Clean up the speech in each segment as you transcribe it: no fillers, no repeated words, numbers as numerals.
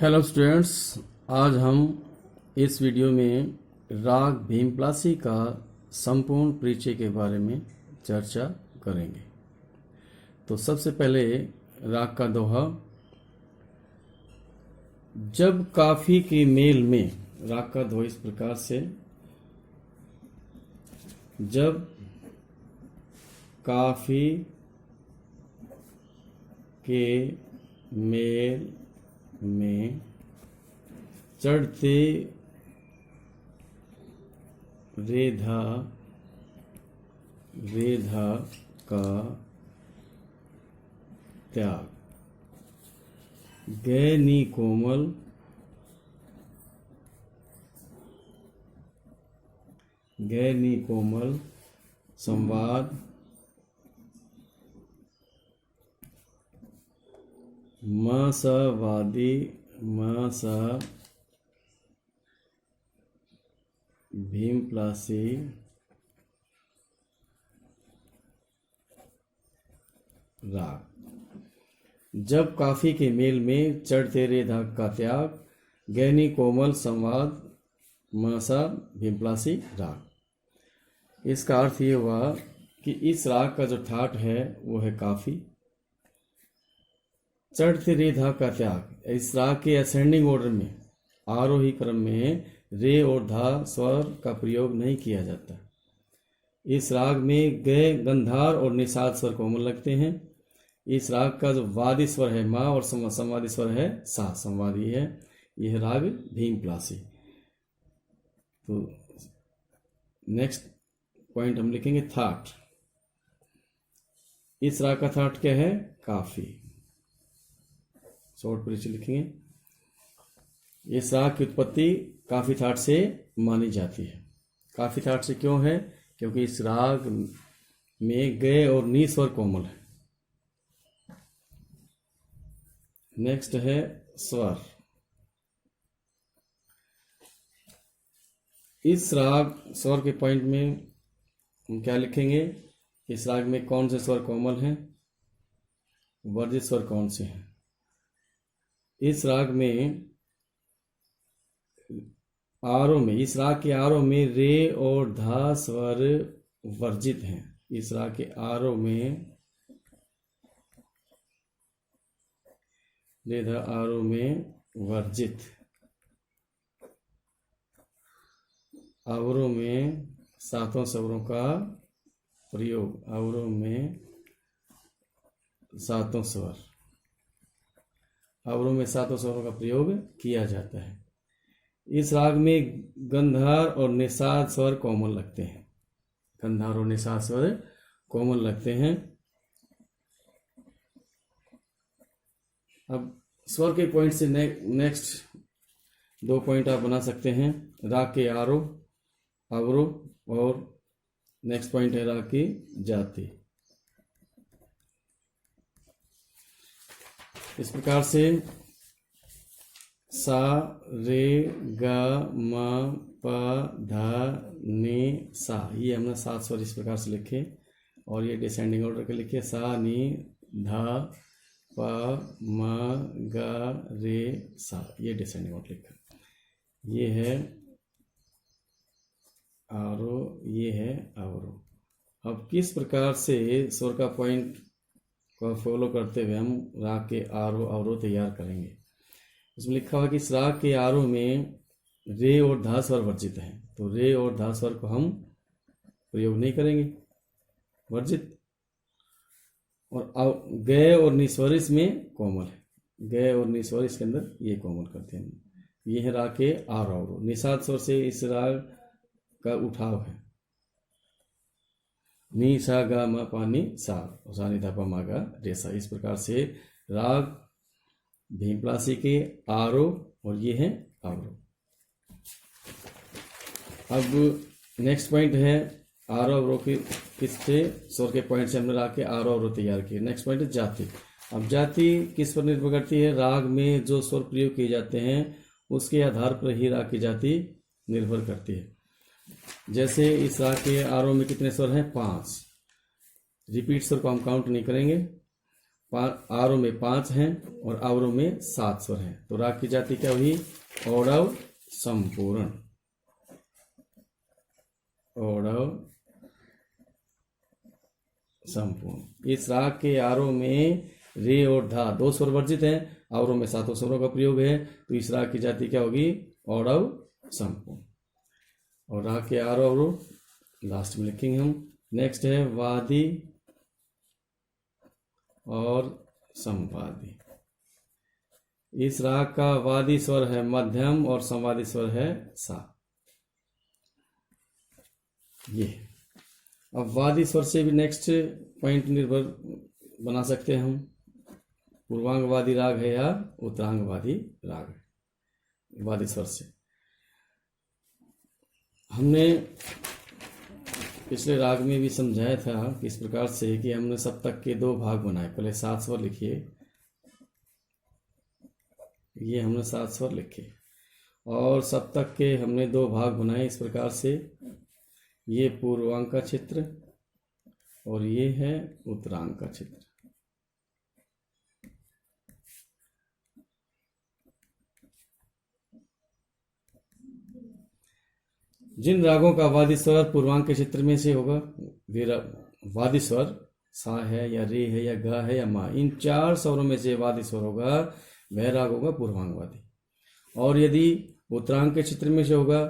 Hello students, आज हम इस वीडियो में राग भीमप्लासी का संपूर्ण परिचय के बारे में चर्चा करेंगे। तो सबसे पहले राग का दोहा। जब काफी के मेल में, राग का दोहा इस प्रकार से। जब काफी के मेल में चढ़ते रेधा का त्याग, गैनी कोमल संवाद मसवादी भीमप्लासी राग। जब काफी के मेल में चढ़ तेरे धाग का त्याग, गैनी कोमल संवाद मासा भीमप्लासी राग। इसका अर्थ ये हुआ कि इस राग का जो ठाट है वो है काफी। चढ़ते रे धा का त्याग, इस राग के असेंडिंग ऑर्डर में, आरोही क्रम में रे और धा स्वर का प्रयोग नहीं किया जाता। इस राग में गय, गंधार और निषाद स्वर कोमल लगते हैं। इस राग का जो वादी स्वर है मा और संवादी स्वर है सा, संवादी है। यह राग भीमप्लासी। तो नेक्स्ट पॉइंट हम लिखेंगे थाट। इस राग का थाट क्या है? काफी। शॉर्ट परिचय लिखेंगे। इस राग की उत्पत्ति काफी थाट से मानी जाती है। काफी थाट से क्यों है? क्योंकि इस राग में गय और नी स्वर कोमल है। नेक्स्ट है स्वर। इस राग स्वर के पॉइंट में हम क्या लिखेंगे? इस राग में कौन से स्वर कोमल हैं, वर्जित स्वर कौन से हैं? इस राग में आरोह में, इस राग के आरोह में रे और धा स्वर वर्जित हैं। इस राग के आरोह में रे धा आरोह में वर्जित, अवरोह में सातों स्वरों का प्रयोग, अवरोह में सातों स्वर, अवरोह में सातों स्वरों का प्रयोग किया जाता है। इस राग में गंधार और निषाद स्वर कोमल लगते हैं। गंधार और निषाद स्वर कोमल लगते हैं। अब स्वर के पॉइंट से नेक्स्ट दो पॉइंट आप बना सकते हैं। राग के आरोह, अवरोह, और नेक्स्ट पॉइंट है राग की जाति। इस प्रकार से सा रे गा मा पा धा नी सा, ये हमने 7 स्वर इस प्रकार से लिखे और ये डिसेंडिंग ऑर्डर के लिखे। सा नी धा पा मा गा रे सा, ये डिसेंडिंग ऑर्डर लिखा। ये है आरोह, ये है अवरोह। अब किस प्रकार से स्वर का पॉइंट को फॉलो करते हुए हम राग के आरोह अवरोह तैयार करेंगे? उसमें लिखा हुआ कि इस राग के आरोह में रे और धा स्वर वर्जित हैं, तो रे और धा स्वर को हम प्रयोग नहीं करेंगे, वर्जित। और गय और निस्वर इसमें कोमल है, गय और निस्वर इसके अंदर ये कोमल करते हैं। ये है राग के आरोह अवरोह। निषाद स्वर से इस राग का उठाव है, नी सा गा मा पा नी सा, सा नी धा पा मा गा रे सा। इस प्रकार से राग भीमप्लासी के आरोह और ये है अवरोह। अब नेक्स्ट पॉइंट है आरोह अवरोह की किससे? स्वर के पॉइंट से हमने राग के आरोह अवरोह तैयार किए। नेक्स्ट पॉइंट है जाति। अब जाति किस पर निर्भर करती है? राग में जो स्वर प्रयोग किए जाते हैं उसके आधार पर ही राग की जाति निर्भर करती है। जैसे इस राग के आरोह में कितने स्वर हैं? 5। रिपीट स्वर को हम काउंट नहीं करेंगे। आरोह में 5 हैं और अवरोह में 7 स्वर हैं। तो राग की जाति क्या हुई? औडव संपूर्ण। औडव संपूर्ण। इस राग के आरोह में रे और धा 2 स्वर वर्जित हैं, अवरोह में 7 स्वरों का प्रयोग है। तो इस राग की जाति क्या होगी? औडव संपूर्ण। और राग के आरोह अवरोह लास्ट में लिखेंगे हम। नेक्स्ट है वादी और संवादी। इस राग का वादी स्वर है मध्यम और संवादी स्वर है सा। ये अब वादी स्वर से भी नेक्स्ट पॉइंट निर्भर बना सकते हैं हम। पूर्वांगवादी राग है या उत्तरांगवादी राग है। वादी स्वर से हमने पिछले राग में भी समझाया था कि इस प्रकार से कि हमने सप्तक के 2 भाग बनाए। पहले 7 स्वर लिखिए, ये हमने 7 स्वर लिखे और सप्तक के हमने 2 भाग बनाए इस प्रकार से। ये पूर्वांग का क्षेत्र और ये है उत्तरांग का क्षेत्र। जिन रागों का वादी स्वर पूर्वांग के क्षेत्र में से होगा वे वादी स्वर सा है या रे है या गा है या मा, इन 4 स्वरों में से वादी स्वर होगा वह राग होगा पूर्वांगवादी। और यदि उत्तरांग के क्षेत्र में से होगा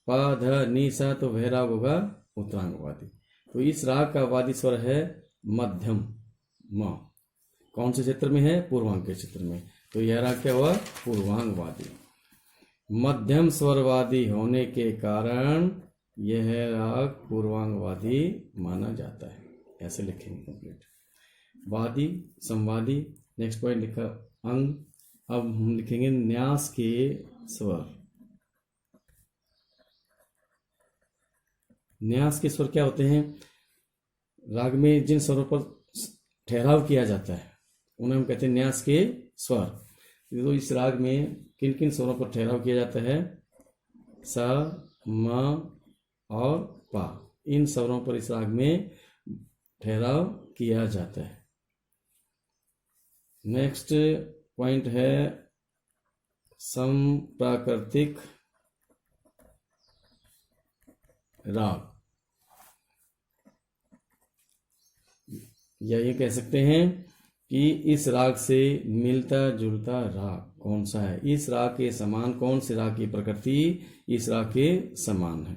पा ध नी सा तो वह राग होगा उत्तरांगवादी। तो इस राग का वादी स्वर है मध्यम म। कौन से क्षेत्र में है? पूर्वांग के क्षेत्र में। तो यह राग क्या हुआ? पूर्वांगवादी। मध्यम स्वरवादी होने के कारण यह राग पूर्वांगवादी माना जाता है। ऐसे लिखेंगे कंप्लीट। वादी संवादी। नेक्स्ट पॉइंट लिखा अंग। अब हम लिखेंगे न्यास के स्वर। न्यास के स्वर क्या होते हैं? राग में जिन स्वरों पर ठहराव किया जाता है उन्हें हम कहते हैं न्यास के स्वर। तो इस राग में किन किन स्वरों पर ठहराव किया जाता है? सा, म और पा। इन स्वरों पर इस राग में ठहराव किया जाता है। नेक्स्ट पॉइंट है समप्राकृतिक राग, या ये कह सकते हैं कि इस राग से मिलता जुलता राग कौन सा है? इस राग के समान कौन से राग की प्रकृति इस राग के समान है?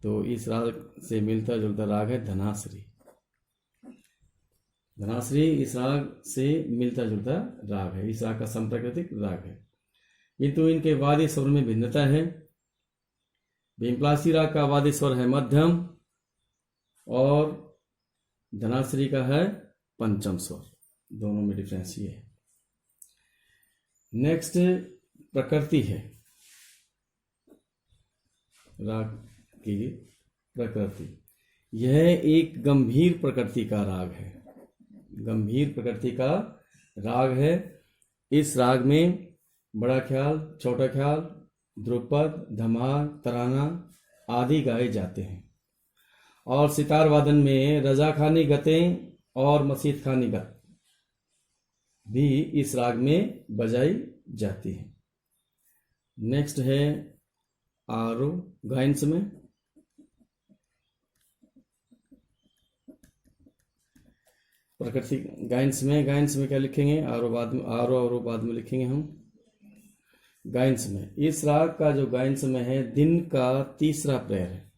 तो इस राग से मिलता जुलता राग है धनाश्री। धनाश्री इस राग से मिलता जुलता राग है, इस राग का संप्राकृतिक राग है। किंतु इनके वादी स्वर में भिन्नता है। भीमपलासी राग का वादी स्वर है मध्यम और धनाश्री का है पंचम स्वर। दोनों में डिफरेंस ये है। नेक्स्ट प्रकृति है राग की प्रकृति। यह एक गंभीर प्रकृति का राग है। गंभीर प्रकृति का राग है। इस राग में बड़ा ख्याल, छोटा ख्याल, ध्रुपद, धमार, तराना आदि गाए जाते हैं। और सितार वादन में रजाखानी गतें और मसीद खानी गत भी इस राग में बजाई जाती है। नेक्स्ट है आरोह गायन्स में। प्रकृति गायन्स में क्या लिखेंगे? आरोह बाद में लिखेंगे हम। गायन्स में इस राग का जो गायन्स में है दिन का तीसरा प्रहर है।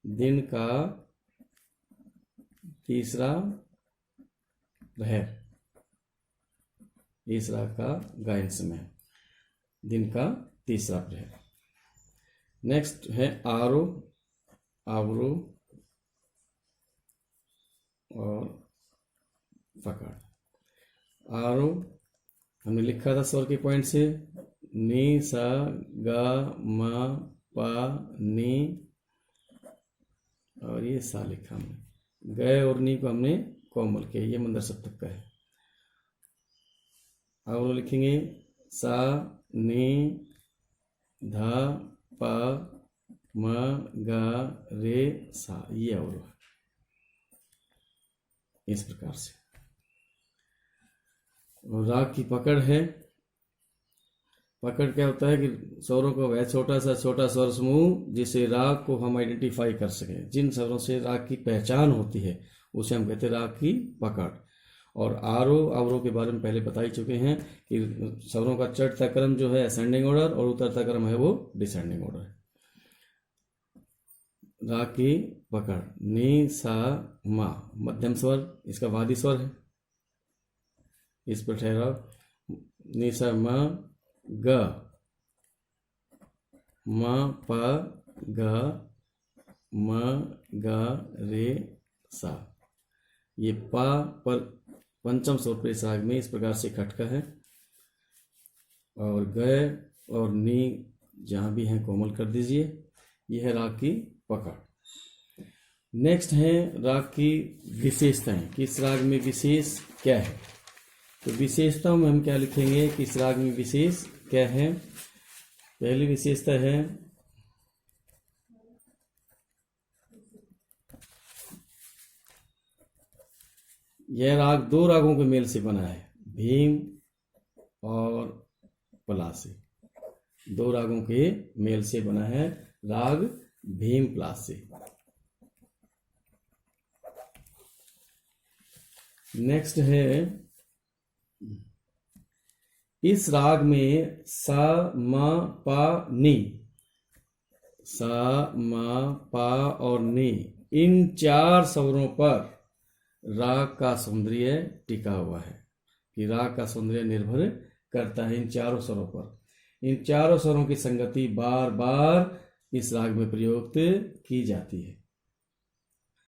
दिन का तीसरा प्रहर इस राग का गायन्स में है। दिन का तीसरा प्रहर। नेक्स्ट है आरोह, अवरोह और पकड़। आरोह हमने लिखा था स्वर के पॉइंट से नी सा गा मा पा नी और ये सा लिखा हमने। गए और नी को हमने कोमल के, ये मंदर सप्तक का है। अवरोह लिखेंगे सा नी धा पा म गा रे सा, ये अवरोह इस प्रकार से। और राग की पकड़ है। पकड़ क्या होता है कि स्वरों का वह छोटा स्वर समूह जिसे राग को हम आइडेंटिफाई कर सकें, जिन स्वरों से राग की पहचान होती है उसे हम कहते हैं राग की पकड़। और आरोह अवरोह के बारे में पहले बता ही चुके हैं कि स्वरों का चढ़ता क्रम जो है असेंडिंग ऑर्डर और उतरता क्रम है वो डिसेंडिंग ऑर्डर है। राग की पकड़ नी सा मा मध्यम स्वर, इसका वादी स्वर है, इस पर ठहराव। नी सा मा ग म प ग म ग रे सा। ये पा पर पंचम स्वर पर इस राग में इस प्रकार से खटका है और ग और नी जहाँ भी हैं कोमल कर दीजिए। यह है राग की पकड़। नेक्स्ट है राग की विशेषताएं कि इस राग में विशेष क्या है। तो विशेषताओं में हम क्या लिखेंगे कि इस राग में विशेष क्या है। पहली विशेषता है यह राग दो रागों के मेल से बना है, भीम और पला से। दो रागों के मेल से बना है राग भीम पला से। नेक्स्ट है इस राग में सा म पा नी, सा म पा और नी इन चार स्वरों पर राग का सौंदर्य टिका हुआ है कि राग का सौंदर्य निर्भर करता है इन चारों स्वरों पर। इन चारों स्वरों की संगति बार बार इस राग में प्रयुक्त की जाती है।